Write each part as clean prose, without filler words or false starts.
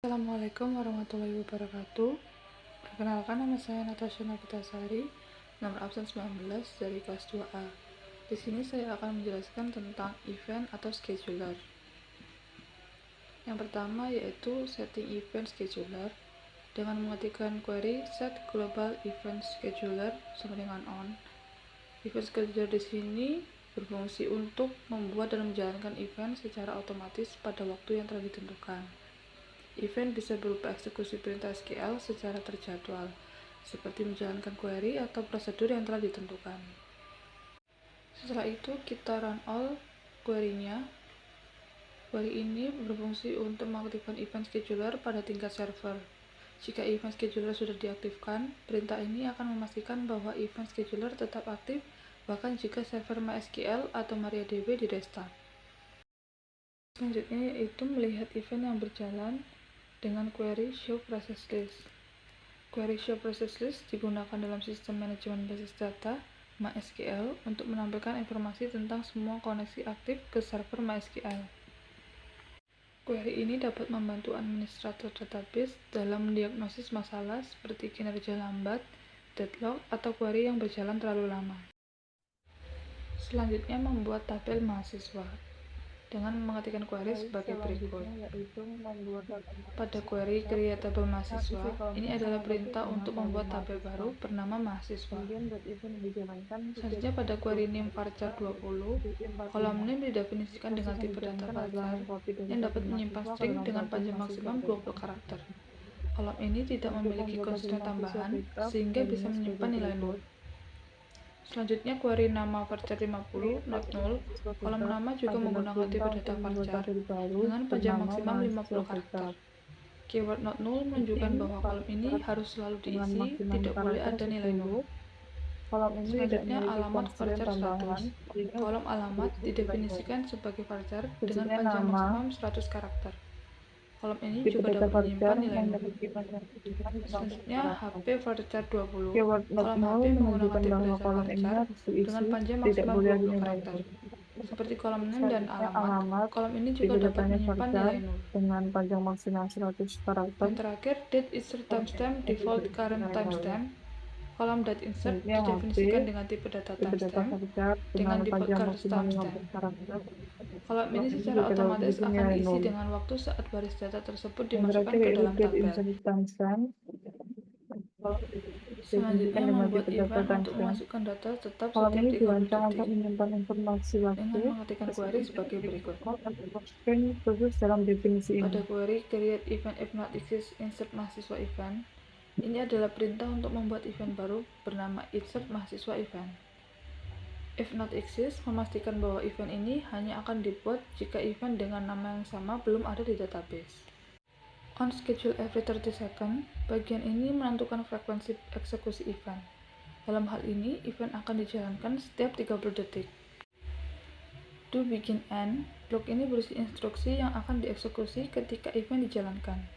Assalamualaikum warahmatullahi wabarakatuh. Perkenalkan, nama saya Natasha Novitasari, nomor absen 19 dari kelas 2A. Di sini saya akan menjelaskan tentang event atau scheduler. Yang pertama yaitu setting event scheduler. Dengan mengetikkan query set global event scheduler sama dengan on. Event scheduler di sini berfungsi untuk membuat dan menjalankan event secara otomatis pada waktu yang telah ditentukan. Event bisa berupa eksekusi perintah SQL secara terjadwal, seperti menjalankan query atau prosedur yang telah ditentukan. Setelah itu, kita run all query-nya. Query ini berfungsi untuk mengaktifkan event scheduler pada tingkat server. Jika event scheduler sudah diaktifkan, perintah ini akan memastikan bahwa event scheduler tetap aktif bahkan jika server MySQL atau MariaDB di restart. Selanjutnya yaitu melihat event yang berjalan dengan query show process list. Query show process list digunakan dalam sistem manajemen basis data MySQL untuk menampilkan informasi tentang semua koneksi aktif ke server MySQL. Query ini dapat membantu administrator database dalam mendiagnosis masalah seperti kinerja lambat, deadlock, atau query yang berjalan terlalu lama. Selanjutnya membuat tabel mahasiswa dengan mengetikkan query sebagai berikut. Pada query create tabel mahasiswa, ini adalah perintah untuk membuat tabel baru bernama mahasiswa. Selanjutnya pada query name varchar 20, kolom name didefinisikan dengan tipe data varchar yang dapat menyimpan string dengan panjang maksimum 20 karakter. Kolom ini tidak memiliki constraint tambahan sehingga bisa menyimpan nilai 0. Selanjutnya query nama varchar 50 not null. Kolom nama juga menggunakan tipe data varchar dengan panjang maksimum 50 karakter. Keyword not null menunjukkan bahwa kolom ini harus selalu diisi, tidak boleh ada nilai 0. Selanjutnya alamat varchar 100. Kolom alamat didefinisikan sebagai varchar dengan panjang maksimum 100 karakter. Kolom ini juga dapat menyimpan nilai 0. Selanjutnya HP varchar 20. Kolom HP menggunakan tipe data varchar dengan panjang maksimum 20 karakter. Seperti kolom name dan alamat, kolom ini juga dapat menyimpan nilai 0. Dengan panjang maksimal 100 karakter. Dan terakhir, date insert timestamp default current timestamp. Kolom date insert didefinisikan dengan tipe data timestamp dengan default current timestamp. Kolom ini secara otomatis akan diisi dengan waktu saat baris data tersebut dimasukkan ke dalam tabel. Selanjutnya membuat event untuk memasukkan data tetap setiap 30 detik dengan mengetikkan query sebagai berikut. Pada query create event if not exist insert mahasiswa event, ini adalah perintah untuk membuat event baru bernama insert mahasiswa event. If not exist memastikan bahwa event ini hanya akan dibuat jika event dengan nama yang sama belum ada di database. On schedule every 30 second, bagian ini menentukan frekuensi eksekusi event. Dalam hal ini, event akan dijalankan setiap 30 detik. Do begin end, blok ini berisi instruksi yang akan dieksekusi ketika event dijalankan.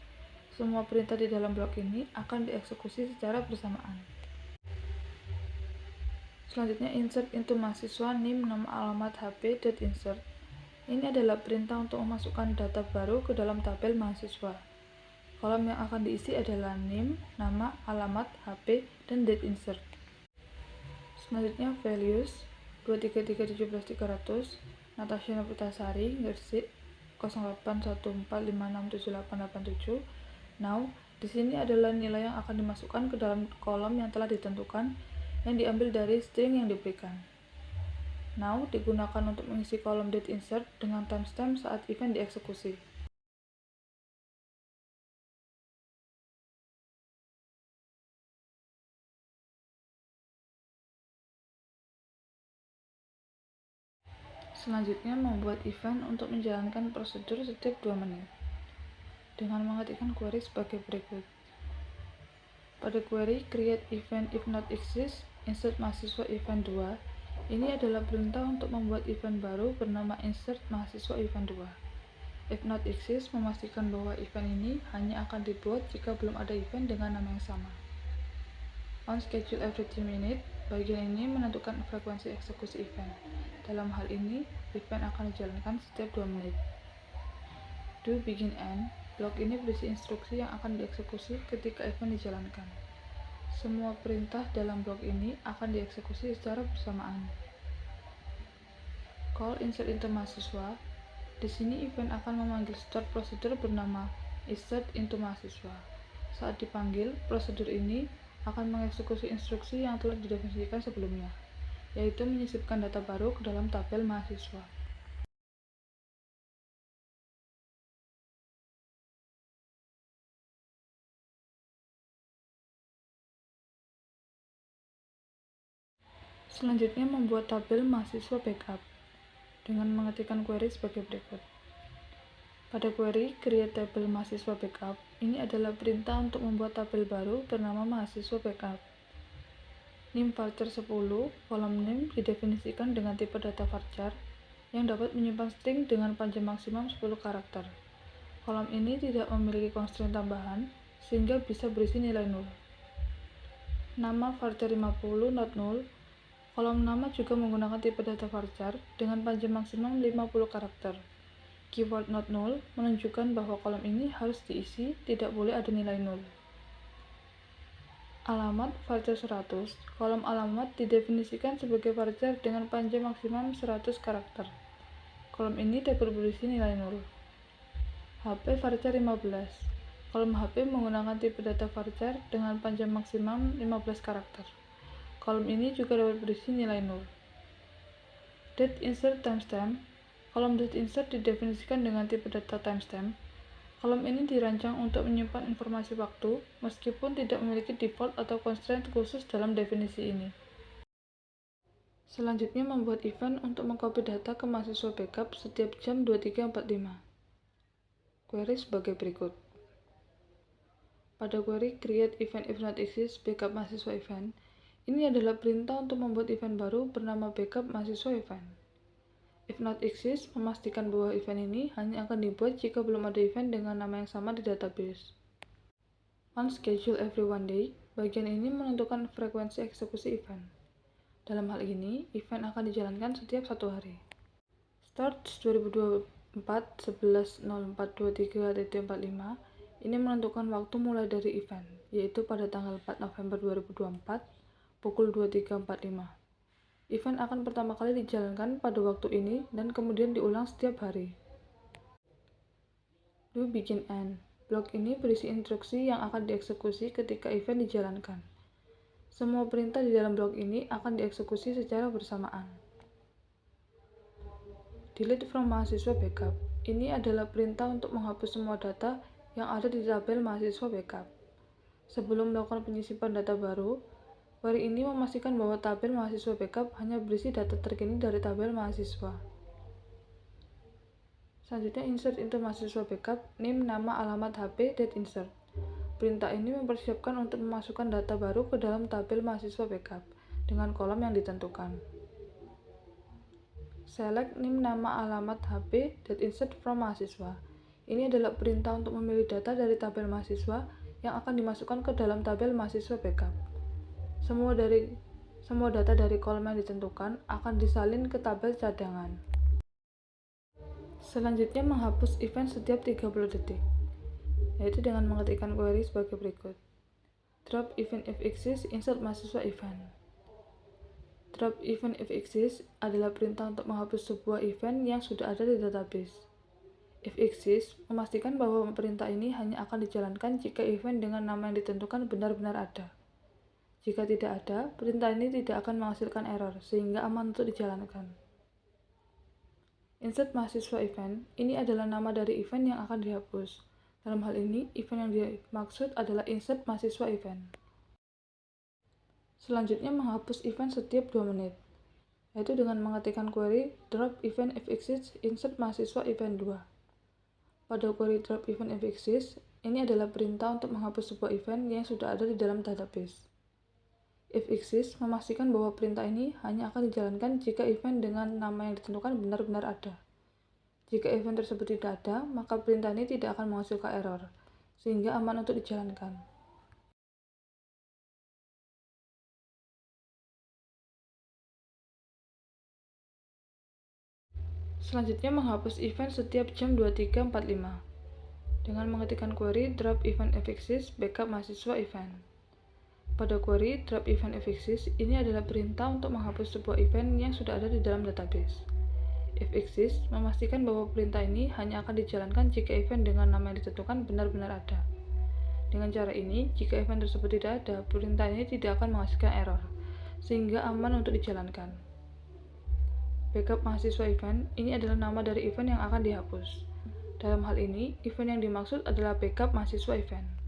Semua perintah di dalam blok ini akan dieksekusi secara bersamaan. Selanjutnya insert into mahasiswa name nama alamat HP date insert. Ini adalah perintah untuk memasukkan data baru ke dalam tabel mahasiswa. Kolom yang akan diisi adalah name, nama, alamat, HP, dan date insert. Selanjutnya values 233171300 Natasha Novitasari Gersik 0814567887. Now, di sini adalah nilai yang akan dimasukkan ke dalam kolom yang telah ditentukan yang diambil dari string yang diberikan. Now digunakan untuk mengisi kolom date insert dengan timestamp saat event dieksekusi. Selanjutnya membuat event untuk menjalankan prosedur setiap 2 menit dengan mengetikkan query sebagai berikut. Pada query create event if not exist insert mahasiswa event 2, ini adalah perintah untuk membuat event baru bernama insert mahasiswa event 2. If not exist memastikan bahwa event ini hanya akan dibuat jika belum ada event dengan nama yang sama. On schedule every 3 minutes, bagian ini menentukan frekuensi eksekusi event. Dalam hal ini, event akan dijalankan setiap 2 menit. Do begin end, Blok ini berisi instruksi yang akan dieksekusi ketika event dijalankan. Semua perintah dalam blok ini akan dieksekusi secara bersamaan. Call insert into mahasiswa. Di sini event akan memanggil start prosedur bernama insert into mahasiswa. Saat dipanggil, prosedur ini akan mengeksekusi instruksi yang telah didefinisikan sebelumnya, yaitu menyisipkan data baru ke dalam tabel mahasiswa. Selanjutnya membuat tabel mahasiswa backup dengan mengetikkan query sebagai berikut. Pada query create tabel mahasiswa backup, ini adalah perintah untuk membuat tabel baru bernama mahasiswa backup. Name varchar 10, kolom name didefinisikan dengan tipe data varchar yang dapat menyimpan string dengan panjang maksimum 10 karakter. Kolom ini tidak memiliki constraint tambahan, sehingga bisa berisi nilai 0. Nama varchar 50 not null. Kolom nama juga menggunakan tipe data varchar dengan panjang maksimum 50 karakter. Keyword not null menunjukkan bahwa kolom ini harus diisi, tidak boleh ada nilai 0. Alamat varchar 100. Kolom alamat didefinisikan sebagai varchar dengan panjang maksimum 100 karakter. Kolom ini dapat berisi nilai 0. HP varchar 15. Kolom HP menggunakan tipe data varchar dengan panjang maksimum 15 karakter. Kolom ini juga dapat berisi nilai 0. Date insert timestamp. Kolom date insert didefinisikan dengan tipe data timestamp. Kolom ini dirancang untuk menyimpan informasi waktu, meskipun tidak memiliki default atau constraint khusus dalam definisi ini. Selanjutnya membuat event untuk mengcopy data ke mahasiswa backup setiap jam 23.45. Query sebagai berikut. Pada query create event if not exist backup mahasiswa event, ini adalah perintah untuk membuat event baru bernama backup mahasiswa event. If not exist memastikan bahwa event ini hanya akan dibuat jika belum ada event dengan nama yang sama di database. On schedule every one day, bagian ini menentukan frekuensi eksekusi event. Dalam hal ini, event akan dijalankan setiap 1 hari. Start 2024 11.04.23.45 ini menentukan waktu mulai dari event, yaitu pada tanggal 4 November 2024 pukul 23.45. Event akan pertama kali dijalankan pada waktu ini dan kemudian diulang setiap hari. Do begin end. Blok ini berisi instruksi yang akan dieksekusi ketika event dijalankan. Semua perintah di dalam blok ini akan dieksekusi secara bersamaan. Delete from mahasiswa backup. Ini adalah perintah untuk menghapus semua data yang ada di tabel mahasiswa backup. Sebelum melakukan penyisipan data baru, query ini memastikan bahwa tabel mahasiswa backup hanya berisi data terkini dari tabel mahasiswa. Selanjutnya insert into mahasiswa backup, name, nama, alamat HP, date insert. Perintah ini mempersiapkan untuk memasukkan data baru ke dalam tabel mahasiswa backup dengan kolom yang ditentukan. Select name, nama, alamat HP, date insert from mahasiswa. Ini adalah perintah untuk memilih data dari tabel mahasiswa yang akan dimasukkan ke dalam tabel mahasiswa backup. Semua data dari kolom yang ditentukan akan disalin ke tabel cadangan. Selanjutnya menghapus event setiap 30 detik, yaitu dengan mengetikkan query sebagai berikut. Drop event if exists, insert mahasiswa event. Drop event if exists adalah perintah untuk menghapus sebuah event yang sudah ada di database. If exists memastikan bahwa perintah ini hanya akan dijalankan jika event dengan nama yang ditentukan benar-benar ada. Jika tidak ada, perintah ini tidak akan menghasilkan error, sehingga aman untuk dijalankan. Insert mahasiswa event, ini adalah nama dari event yang akan dihapus. Dalam hal ini, event yang dimaksud adalah insert mahasiswa event. Selanjutnya menghapus event setiap 2 menit, yaitu dengan mengetikkan query drop event if exists, insert mahasiswa event 2. Pada query drop event if exists, ini adalah perintah untuk menghapus sebuah event yang sudah ada di dalam database. If exists memastikan bahwa perintah ini hanya akan dijalankan jika event dengan nama yang ditentukan benar-benar ada. Jika event tersebut tidak ada, maka perintah ini tidak akan menghasilkan error, sehingga aman untuk dijalankan. Selanjutnya menghapus event setiap jam 23.45. dengan mengetikkan query drop event fxsys backup mahasiswa event. Pada query drop event fxsys, ini adalah perintah untuk menghapus sebuah event yang sudah ada di dalam database. Fxsys memastikan bahwa perintah ini hanya akan dijalankan jika event dengan nama yang ditentukan benar-benar ada. Dengan cara ini, jika event tersebut tidak ada, perintah ini tidak akan menghasilkan error, sehingga aman untuk dijalankan. Backup mahasiswa event, ini adalah nama dari event yang akan dihapus. Dalam hal ini, event yang dimaksud adalah backup mahasiswa event.